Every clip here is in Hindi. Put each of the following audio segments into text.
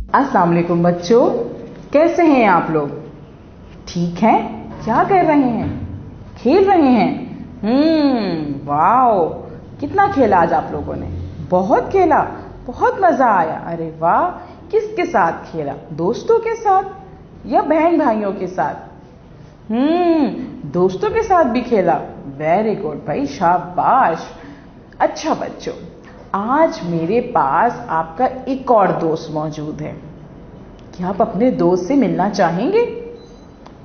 अस्सलाम वालेकुम बच्चों, कैसे हैं आप लोग? ठीक हैं? क्या कर रहे हैं? खेल रहे हैं? वाओ, कितना खेला आज आप लोगों ने? बहुत खेला, बहुत मजा आया। अरे वाह, किसके साथ खेला? दोस्तों के साथ या बहन भाइयों के साथ? दोस्तों के साथ भी खेला। वेरी गुड भाई, शाबाश। अच्छा बच्चों, आज मेरे पास आपका एक और दोस्त मौजूद है। क्या आप अपने दोस्त से मिलना चाहेंगे?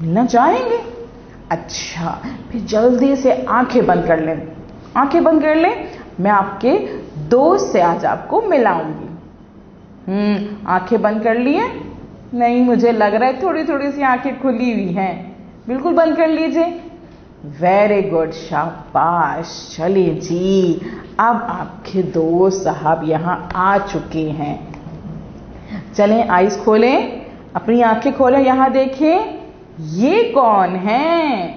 मिलना चाहेंगे? अच्छा, फिर जल्दी से आंखें बंद कर लें। आंखें बंद कर लें, मैं आपके दोस्त से आज आपको मिलाऊंगी। आंखें बंद कर लिए? नहीं, मुझे लग रहा है थोड़ी थोड़ी सी आंखें खुली हुई हैं। बिल्कुल बंद कर लीजिए। वेरी गुड, शाबाश। चलिए जी, अब आपके दोस्त साहब यहाँ आ चुके हैं। चलें, आइज खोलें, अपनी आंखें खोलें, यहाँ देखें। ये कौन है?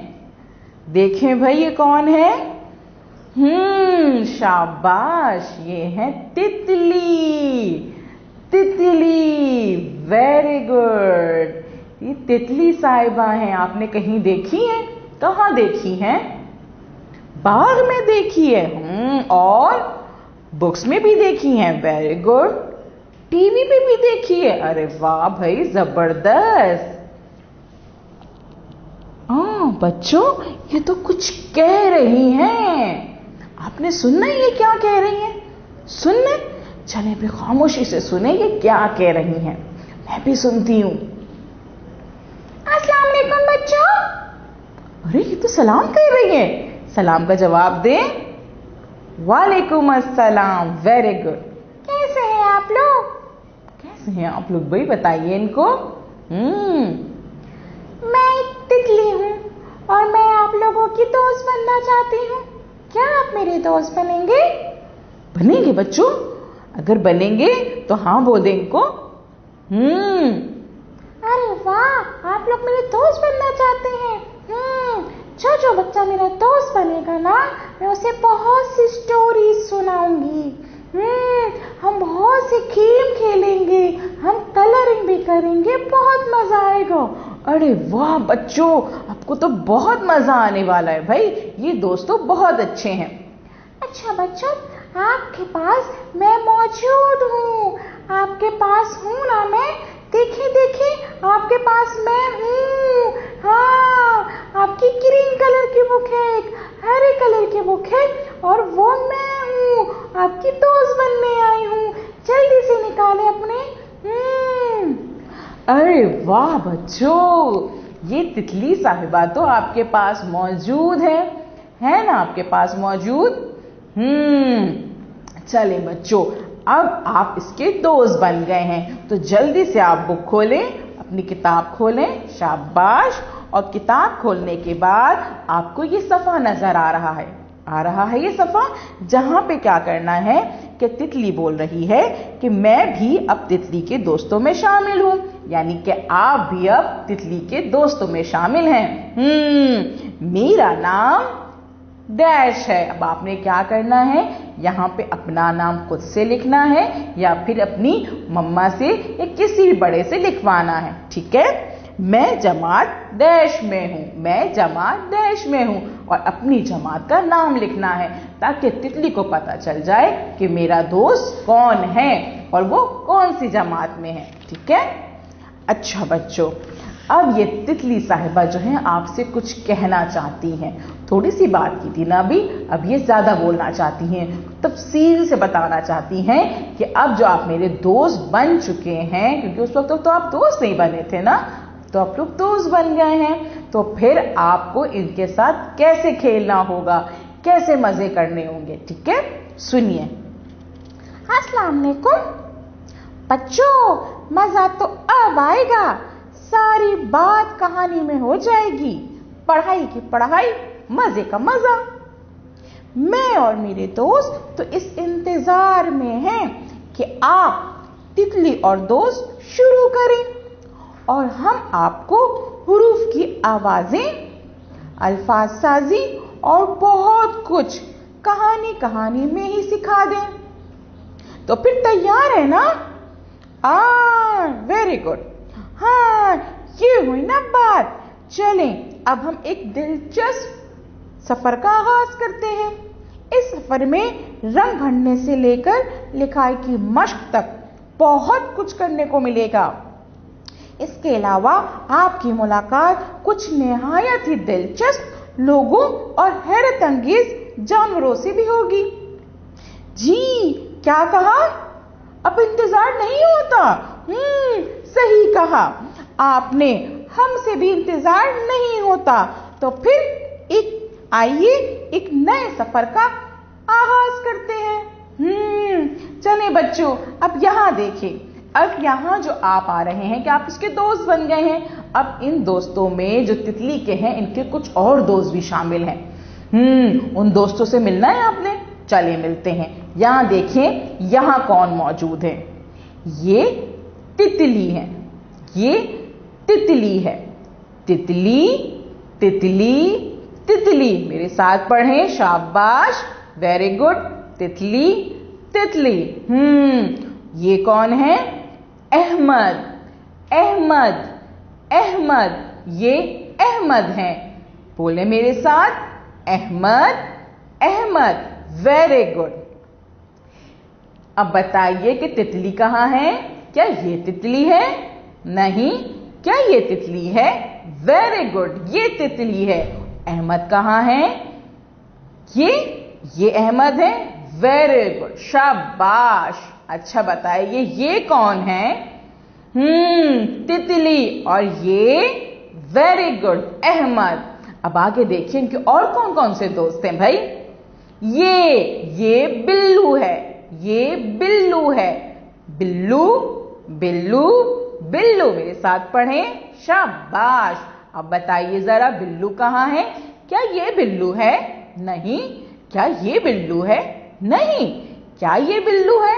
देखें भाई, ये कौन है? शाबाश, ये है तितली। तितली, वेरी गुड। ये तितली साहिबा हैं, आपने कहीं देखी हैं? कहाँ देखी हैं? बाग में देखी है। और बुक्स में भी देखी हैं। Very good. टीवी पे भी देखी है। अरे वाह भाई, जबरदस्त। बच्चों, ये तो कुछ कह रही हैं। आपने सुनना ये क्या कह रही हैं? सुनने? चले भी खामोशी से सुने ये क्या कह रही हैं। मैं भी सुनती हूँ। अस्सलाम वालेकुम बच्चों। अरे, ये तो सलाम कह रही है। सलाम का जवाब दे। वालेकुम अस्सलाम। Very good. कैसे हैं आप लोग? कैसे हैं आप लोग भाई, बताइए इनको। मैं एक तितली हूँ और मैं आप लोगों की दोस्त बनना चाहती हूँ। क्या आप मेरे दोस्त बनेंगे? बनेंगे बच्चों? अगर बनेंगे तो हाँ बोल दें इनको। अरे वाह, आप लोग मेरे दोस्त बनना चाहते हैं। जो बच्चा मेरा दोस्त बनेगा ना, मैं उसे बहुत सी स्टोरी सुनाऊंगी। हम बहुत से खेल खेलेंगे, हम कलरिंग भी करेंगे, बहुत मजा आएगा। अरे वाह बच्चों, आपको तो बहुत मजा आने वाला है भाई। ये दोस्त तो बहुत अच्छे हैं। अच्छा बच्चों, आपके पास मैं मौजूद हूँ। आपके पास हूँ ना मैं? देखिए देखिए, आपके पास मैं हूँ। हाँ, आपकी ग्रीन कलर की बुक है, एक हरे कलर की बुक है, और वो मैं हूँ। आपकी दोस्त बनने आई हूँ। जल्दी से निकाले अपने। अरे वाह बच्चों, ये तितली साहिबा तो आपके पास मौजूद है ना? आपके पास मौजूद। चलें बच्चों, अब आप इसके दोस्त बन गए हैं, तो जल्दी से आप बुक खोलें, अपनी किताब खोलें। शाबाश। और किताब खोलने के बाद आपको ये सफ़ा नजर आ रहा है ये सफ़ा, जहां पे क्या करना है कि तितली बोल रही है कि मैं भी अब तितली के दोस्तों में शामिल हूं, यानी कि आप भी अब तितली के दोस्तों में शामिल हैं। मेरा नाम डैश है। अब आपने क्या करना है, यहाँ पे अपना नाम खुद से लिखना है या फिर अपनी मम्मा से या किसी भी बड़े से लिखवाना है। ठीक है? मैं जमात डैश में हूँ। मैं जमात डैश में हूँ, और अपनी जमात का नाम लिखना है ताकि तितली को पता चल जाए कि मेरा दोस्त कौन है और वो कौन सी जमात में है। ठीक है? अच्छा बच्चों, अब ये तितली साहिबा जो है आपसे कुछ कहना चाहती हैं। थोड़ी सी बात की थी ना अभी, अब ये ज्यादा बोलना चाहती हैं, तफसील से बताना चाहती हैं कि अब जो आप मेरे दोस्त बन चुके हैं, क्योंकि उस वक्त तो आप दोस्त नहीं बने थे ना, तो आप लोग दोस्त बन गए हैं, तो फिर आपको इनके साथ कैसे खेलना होगा, कैसे मजे करने होंगे। ठीक है? सुनिए। अस्सलाम वालेकुम बच्चों, मजा तो अब आएगा। सारी बात कहानी में हो जाएगी। पढ़ाई की पढ़ाई, मजे का मजा। मैं और मेरे दोस्त तो इस इंतजार में हैं कि आप तितली और दोस्त शुरू करें, और हम आपको हुरूफ की आवाजें, अल्फाज साजी और बहुत कुछ कहानी में ही सिखा दें। तो फिर तैयार है ना? Very good. हाँ, ये हुई ना बात। चलें अब हम एक दिलचस्प सफर का आगाज करते हैं। इस सफर में रंग भरने से लेकर लिखाई की मश्क तक बहुत कुछ करने को मिलेगा। इसके अलावा आपकी मुलाकात कुछ निहायत ही दिलचस्प लोगों और हैरत अंगेज जानवरों से भी होगी। जी, क्या कहा? अब इंतजार नहीं होता? सही कहा आपने, हमसे भी इंतजार नहीं होता। तो फिर आइए एक नए सफर का आगाज करते हैं। चलें बच्चों, अब यहाँ देखें। अब यहाँ जो आप आ रहे हैं कि आप इसके दोस्त बन गए हैं। अब इन दोस्तों में जो तितली के हैं, इनके कुछ और दोस्त भी शामिल हैं। उन दोस्तों से मिलना है आपने? चलिए मिलते हैं। यहाँ देखें, यहाँ कौन मौजूद है? ये तितली है। ये तितली है। तितली, तितली, तितली। मेरे साथ पढ़ें, शाबाश, वेरी गुड। तितली, तितली। ये कौन है? अहमद, अहमद, अहमद। ये अहमद हैं। बोले मेरे साथ, अहमद, अहमद। Very good. अब बताइए कि तितली कहाँ है? क्या ये तितली है? नहीं। क्या ये तितली है? वेरी गुड, ये तितली है। अहमद कहाँ है? ये अहमद है। वेरी गुड, शाबाश। अच्छा बताइए, ये कौन है? तितली। और ये? Very good, Ahmad. अब आगे देखिए इनके और कौन कौन से दोस्त हैं भाई। ये बिल्लू है। ये बिल्लू है। बिल्लू, बिल्लू, बिल्लू। मेरे साथ पढ़ें, शाबाश। अब बताइए जरा, बिल्लू कहाँ है? क्या ये बिल्लू है? नहीं। क्या ये बिल्लू है? नहीं। क्या ये बिल्लू है?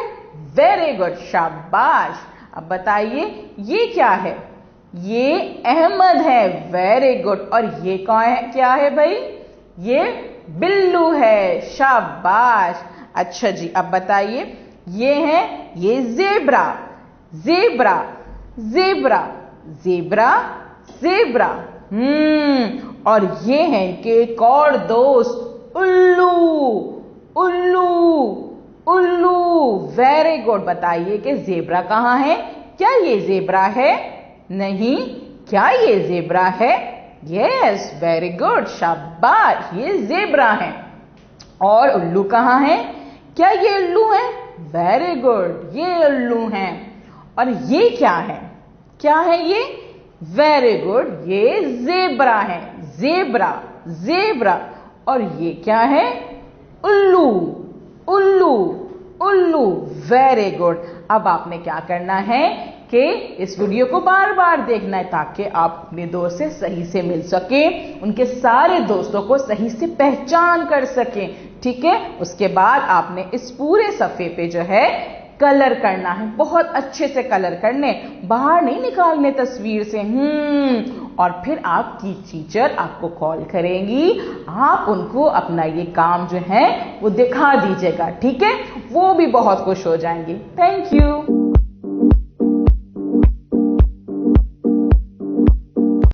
वेरी गुड, शाबाश। अब बताइए, ये क्या है? ये अहमद है। Very good. और ये कौन है? क्या है भाई? ये बिल्लू है। शाबाश। अच्छा जी, अब बताइए, ये zebra, zebra, zebra, zebra, zebra. और ये हैं इनके एक और दोस्त, उल्लू, उल्लू, उल्लू। Very good. बताइए कि ज़ेब्रा कहाँ है? क्या ये ज़ेब्रा है? नहीं। क्या ये ज़ेब्रा है? यस, वेरी गुड, शाबाश, ये ज़ेब्रा है। और उल्लू कहाँ है? क्या ये उल्लू है? वेरी गुड, ये उल्लू हैं। और ये क्या है? क्या है ये? वेरी गुड, ये ज़ेब्रा है। Zebra, zebra. और ये क्या है? उल्लू, उल्लू, उल्लू। Very good. अब आपने क्या करना है कि इस वीडियो को बार बार देखना है ताकि आप अपने दोस्त से सही से मिल सकें, उनके सारे दोस्तों को सही से पहचान कर सकें। ठीक है? उसके बाद आपने इस पूरे सफ़े पे जो है कलर करना है। बहुत अच्छे से कलर करने, बाहर नहीं निकालने तस्वीर से। और फिर आपकी टीचर आपको कॉल करेंगी, आप उनको अपना ये काम जो है वो दिखा दीजिएगा। ठीक है? वो भी बहुत खुश हो जाएंगे। Thank you.